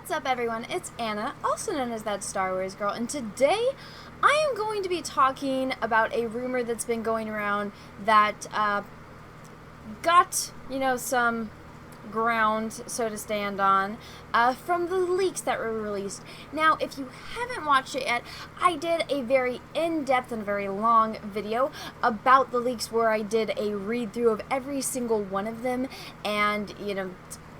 What's up, everyone? It's Anna, also known as that Star Wars girl, and today I am going to be talking about a rumor that's been going around that got, some ground, so to stand on, from the leaks that were released. Now, if you haven't watched it yet, I did a very in-depth and very long video about the leaks where I did a read-through of every single one of them and,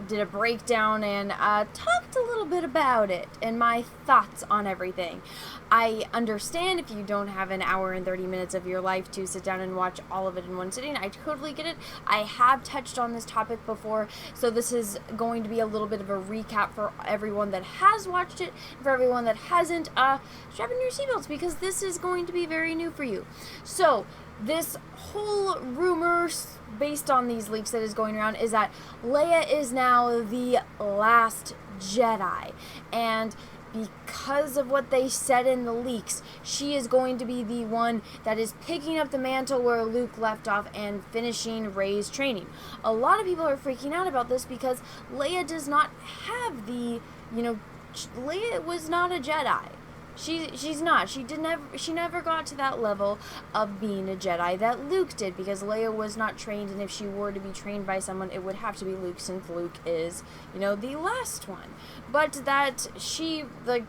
did a breakdown and talked a little bit about it and my thoughts on everything. I understand if you don't have an hour and 30 minutes of your life to sit down and watch all of it in one sitting. I totally get it. I have touched on this topic before, so this is going to be a little bit of a recap for everyone that has watched it. For everyone that hasn't, strap in your seatbelts because this is going to be very new for you. So, this whole rumor based on these leaks that is going around is that Leia is now the last Jedi, and because of what they said in the leaks, she is going to be the one that is picking up the mantle where Luke left off and finishing Rey's training. A lot of people are freaking out about this because Leia does not have the, Leia was not a Jedi. She's not. She never got to that level of being a Jedi that Luke did, because Leia was not trained, and if she were to be trained by someone, it would have to be Luke, since Luke is, the last one. But that she,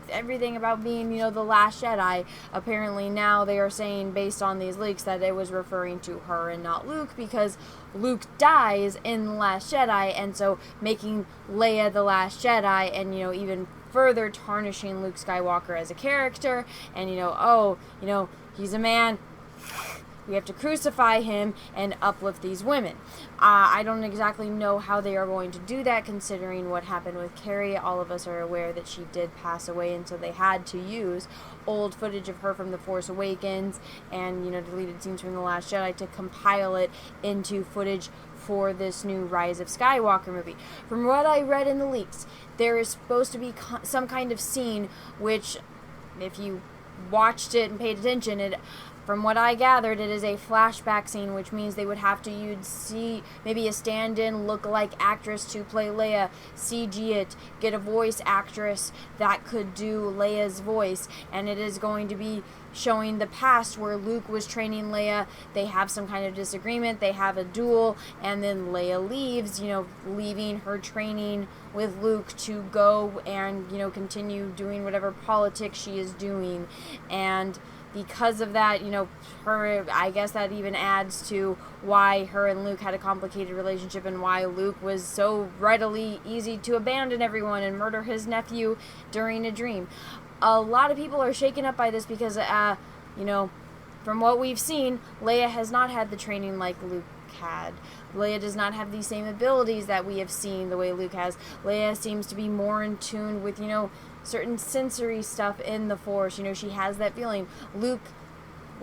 everything about being, the last Jedi, apparently now they are saying, based on these leaks, that it was referring to her and not Luke, because Luke dies in The Last Jedi, and so making Leia the last Jedi, and, even further tarnishing Luke Skywalker as a character, and he's a man, we have to crucify him and uplift these women. I don't exactly know how they are going to do that, considering what happened with Carrie. All of us are aware that she did pass away, and so they had to use old footage of her from The Force Awakens and, deleted scenes from The Last Jedi to compile it into footage for this new Rise of Skywalker movie. From what I read in the leaks, there is supposed to be some kind of scene which, if you watched it and paid attention, from what I gathered, it is a flashback scene, which means they would have to see maybe a stand-in look-alike actress to play Leia, CG it, get a voice actress that could do Leia's voice, and it is going to be showing the past where Luke was training Leia. They have some kind of disagreement, they have a duel, and then Leia leaves, leaving her training with Luke to go and, continue doing whatever politics she is doing. And because of that, I guess that even adds to why her and Luke had a complicated relationship, and why Luke was so readily easy to abandon everyone and murder his nephew during a dream. A lot of people are shaken up by this because, from what we've seen, Leia has not had the training like Luke had. Leia does not have the same abilities that we have seen the way Luke has. Leia seems to be more in tune with, certain sensory stuff in the Force. She has that feeling. Luke,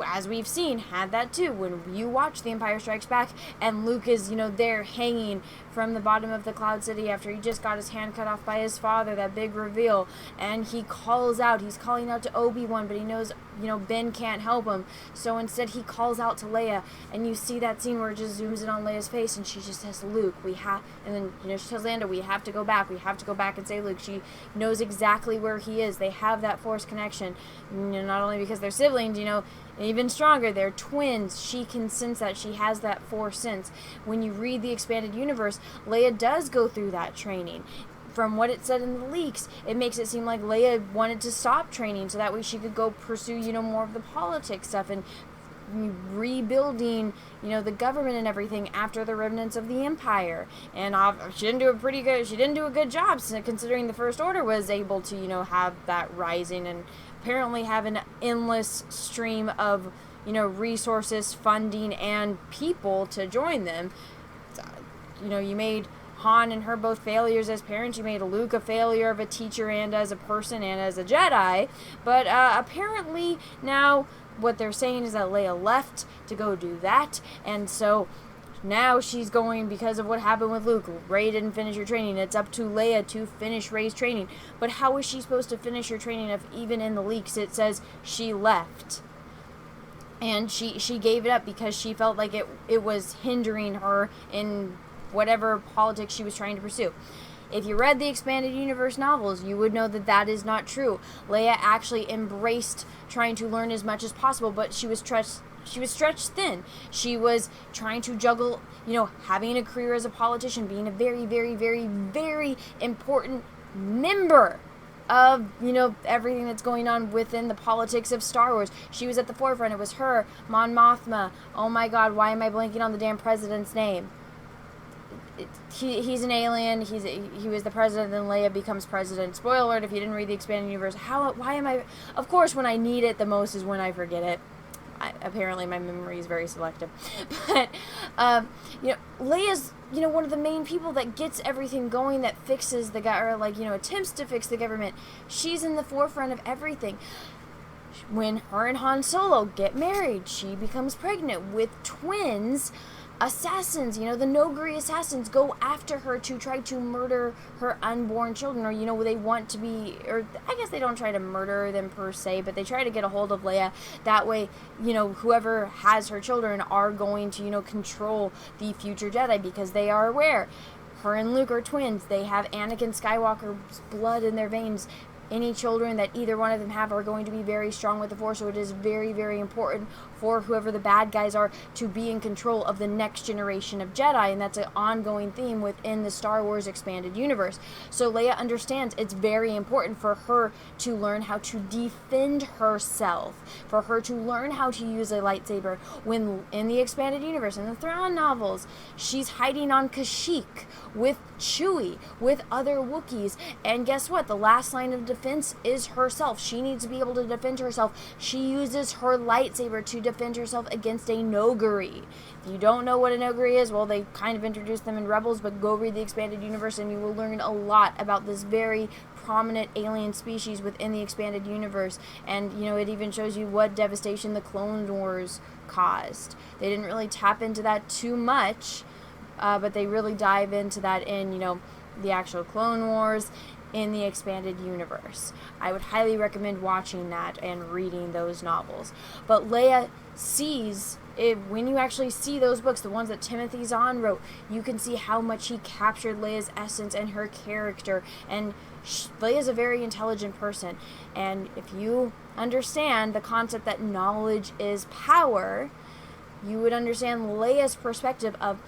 as we've seen, had that too. When you watch The Empire Strikes Back and Luke is, there hanging from the bottom of the Cloud City after he just got his hand cut off by his father, that big reveal, and he calls out, he's calling out to Obi-Wan, but he knows, Ben can't help him, so instead he calls out to Leia, and you see that scene where it just zooms in on Leia's face, and she just says, Luke, and then, she tells Lando, we have to go back and save Luke. She knows exactly where he is. They have that Force connection, not only because they're siblings, even stronger, they're twins. She can sense that. She has that Force sense. When you read the expanded universe, Leia does go through that training. From what it said in the leaks, it makes it seem like Leia wanted to stop training so that way she could go pursue, more of the politics stuff and rebuilding, the government and everything after the remnants of the Empire. And she didn't do a good job, considering the First Order was able to, have that rising and apparently have an endless stream of, resources, funding, and people to join them. You made Han and her both failures as parents. You made Luke a failure of a teacher and as a person and as a Jedi. But apparently now what they're saying is that Leia left to go do that. And so now she's going, because of what happened with Luke, Rey didn't finish her training. It's up to Leia to finish Rey's training. But how is she supposed to finish her training if even in the leaks it says she left? And she gave it up because she felt like it was hindering her in whatever politics she was trying to pursue. If you read the Expanded Universe novels, you would know that that is not true. Leia actually embraced trying to learn as much as possible, but she was stretched thin. She was trying to juggle, having a career as a politician, being a very, very, very, very important member of, everything that's going on within the politics of Star Wars. She was at the forefront. It was her, Mon Mothma. Oh my god, why am I blanking on the damn president's name? He's an alien. He was the president, then Leia becomes president. Spoiler alert if you didn't read the Expanded Universe. Why am I... Of course, when I need it the most is when I forget it. Apparently my memory is very selective. But, Leia's, one of the main people that gets everything going, that fixes the guy, or attempts to fix the government. She's in the forefront of everything. When her and Han Solo get married, she becomes pregnant with twins. Assassins, the Noghri assassins go after her to try to murder her unborn children, or, they want to be, or I guess they don't try to murder them per se, but they try to get a hold of Leia. That way, whoever has her children are going to, control the future Jedi, because they are aware. Her and Luke are twins. They have Anakin Skywalker's blood in their veins. Any children that either one of them have are going to be very strong with the Force, so it is very, very important for whoever the bad guys are to be in control of the next generation of Jedi, and that's an ongoing theme within the Star Wars Expanded Universe. So Leia understands it's very important for her to learn how to defend herself, for her to learn how to use a lightsaber. When in the Expanded Universe, in the Thrawn novels, she's hiding on Kashyyyk with Chewie, with other Wookiees, and guess what? The last line of defense is herself. She needs to be able to defend herself. She uses her lightsaber to defend herself against a Noghri. If you don't know what a Noghri is, well, they kind of introduced them in Rebels, but go read the Expanded Universe and you will learn a lot about this very prominent alien species within the Expanded Universe. And, it even shows you what devastation the Clone Wars caused. They didn't really tap into that too much, but they really dive into that in, the actual Clone Wars in the Expanded Universe. I would highly recommend watching that and reading those novels. But Leia sees, when you actually see those books, the ones that Timothy Zahn wrote, you can see how much he captured Leia's essence and her character. And Leia's a very intelligent person. And if you understand the concept that knowledge is power, you would understand Leia's perspective of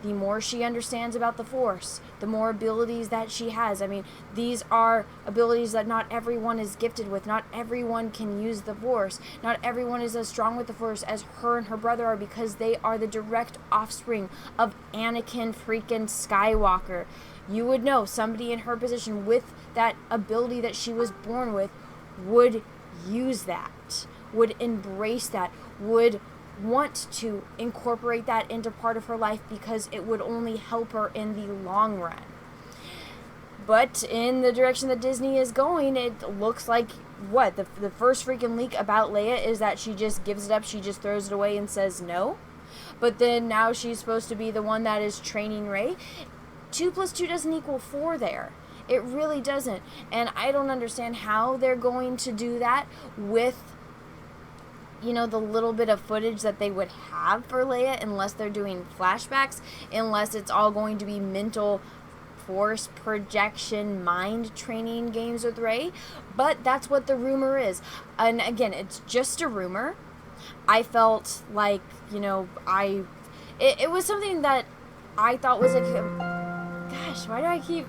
the more she understands about the Force, the more abilities that she has. I mean, these are abilities that not everyone is gifted with. Not everyone can use the Force. Not everyone is as strong with the Force as her and her brother are, because they are the direct offspring of Anakin freaking Skywalker. You would know somebody in her position with that ability that she was born with would use that, would embrace that, would want to incorporate that into part of her life, because it would only help her in the long run. But in the direction that Disney is going, it looks like, the first freaking leak about Leia is that she just gives it up, she just throws it away and says no. But then now she's supposed to be the one that is training Rey. 2 + 2 doesn't equal 4 there. It really doesn't. And I don't understand how they're going to do that with the little bit of footage that they would have for Leia, unless they're doing flashbacks, unless it's all going to be mental Force projection, mind training games with Rey. But that's what the rumor is. And again, it's just a rumor. I felt like, it was something that I thought was gosh, why do I keep...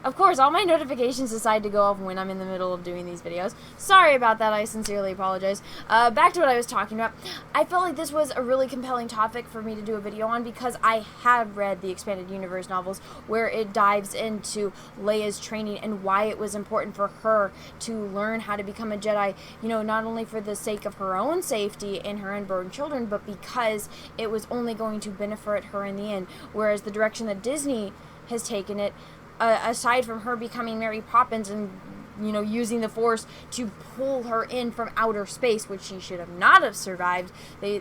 Of course, all my notifications decide to go off when I'm in the middle of doing these videos. Sorry about that, I sincerely apologize. Back to what I was talking about. I felt like this was a really compelling topic for me to do a video on, because I have read the Expanded Universe novels, where it dives into Leia's training and why it was important for her to learn how to become a Jedi, not only for the sake of her own safety and her unborn children, but because it was only going to benefit her in the end. Whereas the direction that Disney has taken it, aside from her becoming Mary Poppins and using the Force to pull her in from outer space, which she should have not have survived. They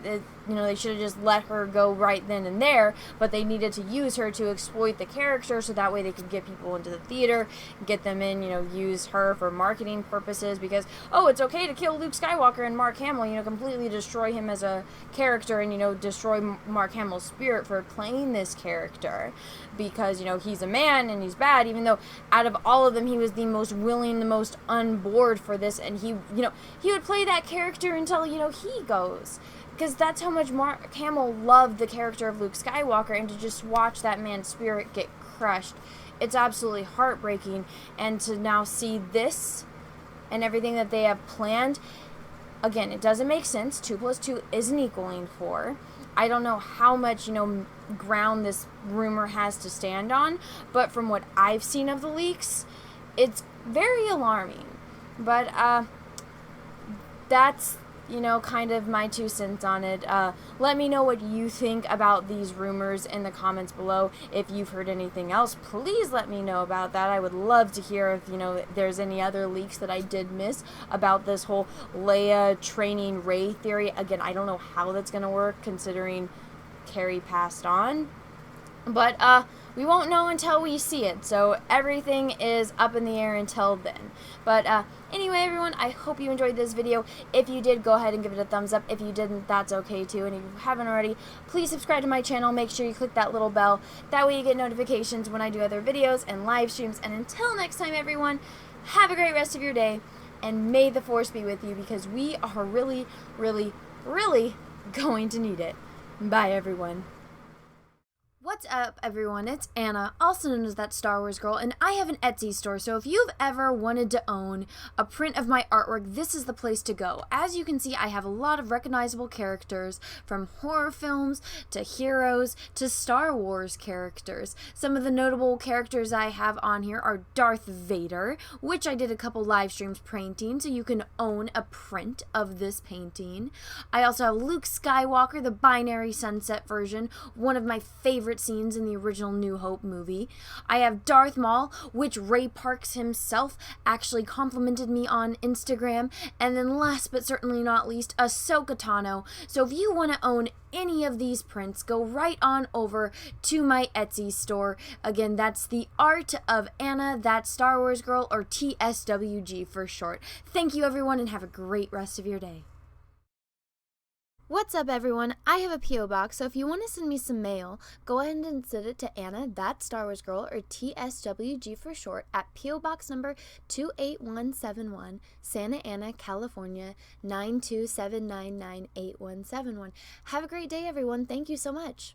should have just let her go right then and there, but they needed to use her to exploit the character so that way they could get people into the theater, get them in, use her for marketing purposes because, oh, it's okay to kill Luke Skywalker and Mark Hamill, completely destroy him as a character and, destroy Mark Hamill's spirit for playing this character because, he's a man and he's bad, even though out of all of them, he was the most willing, the most on board for this, and he would play that character until, he goes. Because that's how much Mark Hamill loved the character of Luke Skywalker, and to just watch that man's spirit get crushed, it's absolutely heartbreaking. And to now see this and everything that they have planned, again, it doesn't make sense. 2 + 2 isn't equaling 4. I don't know how much, ground this rumor has to stand on, but from what I've seen of the leaks, it's very alarming. But that's kind of my 2 cents on it. Let me know what you think about these rumors in the comments below. If you've heard anything else, please let me know about that. I would love to hear if, there's any other leaks that I did miss about this whole Leia training Rey theory. Again, I don't know how that's going to work considering Carrie passed on. But, we won't know until we see it, so everything is up in the air until then. But, anyway, everyone, I hope you enjoyed this video. If you did, go ahead and give it a thumbs up. If you didn't, that's okay, too. And if you haven't already, please subscribe to my channel. Make sure you click that little bell. That way you get notifications when I do other videos and live streams. And until next time, everyone, have a great rest of your day, and may the Force be with you, because we are really, really, really going to need it. Bye, everyone. What's up, everyone? It's Anna, also known as That Star Wars Girl, and I have an Etsy store, so if you've ever wanted to own a print of my artwork, this is the place to go. As you can see, I have a lot of recognizable characters, from horror films to heroes to Star Wars characters. Some of the notable characters I have on here are Darth Vader, which I did a couple live streams painting, so you can own a print of this painting. I also have Luke Skywalker, the binary sunset version, one of my favorite scenes in the original New Hope movie. I have Darth Maul, which Ray Parks himself actually complimented me on Instagram. And then last but certainly not least, Ahsoka Tano. So if you want to own any of these prints, go right on over to my Etsy store. Again, that's The Art of Anna, That Star Wars Girl, or TSWG for short. Thank you, everyone, and have a great rest of your day. What's up, everyone? I have a P.O. box, so if you want to send me some mail, go ahead and send it to Anna, That Star Wars Girl, or TSWG for short, at P.O. Box number 28171, Santa Ana, California, 927998171. Have a great day, everyone. Thank you so much.